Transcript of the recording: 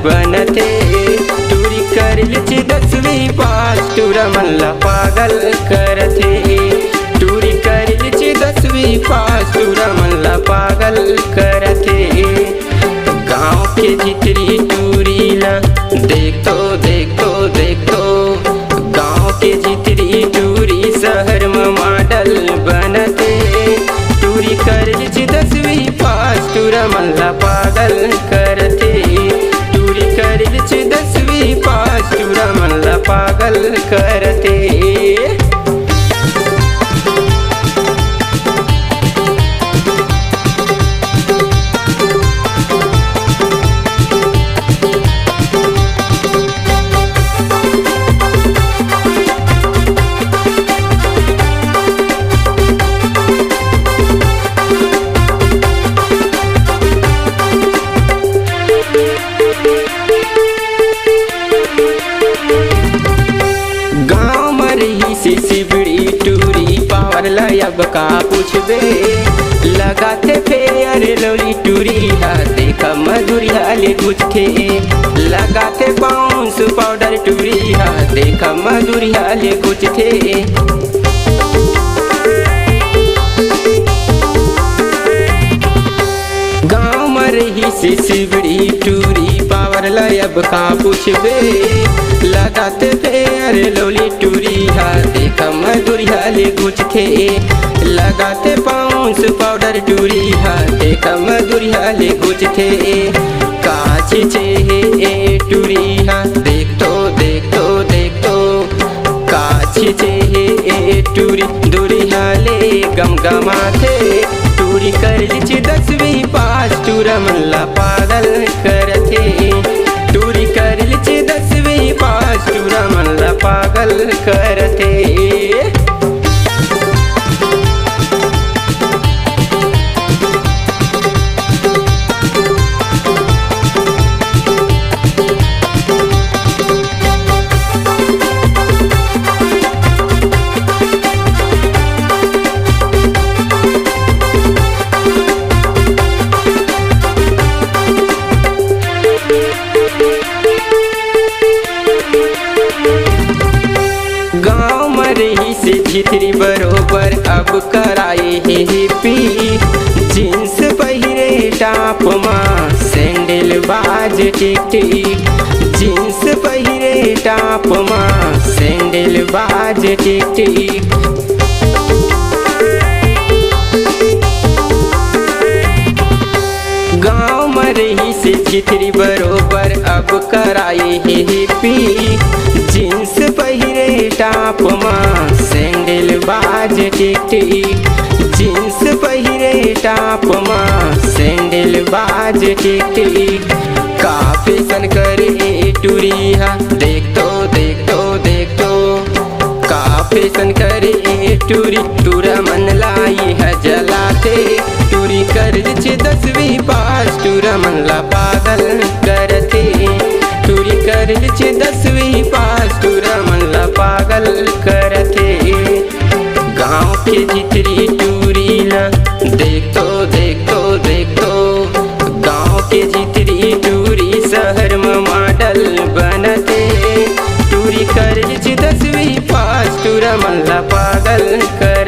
बनते। टूरी कर लीची 10वीं पास टूरा मल्ला पागल करते। टूरी कर लीची 10वीं पास टूरा मल्ला पागल करते। गाँव के जितरी टूरी ला देखतो देखतो देखतो। गाँव के जितरी टूरी शहर में मॉडल बनते। टूरी कर लीची 10वीं पास टूरा मल्ला पागल करते। टूरी कर लीची 10वीं पास टूरा मल्ला पागल करते। सिबड़ी टूरी पावर अब का पूछबे। लगाते फेयर लोली टूरी हा देखा मधुरिया ले गुजथे। लगाते बाउंस पाउडर टूरी हा देखा मधुरिया ले गुजथे। गाँव में रही सिबड़ी टूरी पावर अब का पूछबे। लगाते फेयर लोली टूरी हा देखा मधुरिया ले गुजथे। लगाते पाउंस पाउडर टूरी हा देखा मधुरिया ले गुजथे। काची चे ए टूरी हा देखतो देखतो देखतो। काची चे ए टूरी दुरिया ले गमगमाथे। टूरी कर लीची 10वीं पास टूरा मल्ला पागल करथे। टूरी कर लीची 10वीं पास टूरा मल्ला पागल करथे। गाँव में रही से जितरी बरोबर अब कराए हिप्पी। जींस पहिरे टाप माँ सैंडल बाज टिक टिक। जींस पहिरे टाप माँ सैंडल बाज टिक टिक। गाँव में रही से जितरी बरोबर अब कराए हिप्पी। जींस पहिरे टाप माँ सैंडल बाज टिक टिक। जींस पहिरे टाप माँ सैंडल बाज टिक टिक। का फैशन करे टूरी हा देखतो देखतो देखतो। का फैशन करे टूरी टूरा मन लाई है जलाते। टूरी कर लीची 10वीं पास टूरा मल्ला पागल करते। टूरी कर लीची 10वीं पास टूरा मल्ला पागल करते। गाँव के जितरी टूरी ला देखतो देखतो देखतो। गाँव के जितरी टूरी शहर में मॉडल बनते। टूरी कर लीची 10वीं पास टूरा मल्ला पागल कर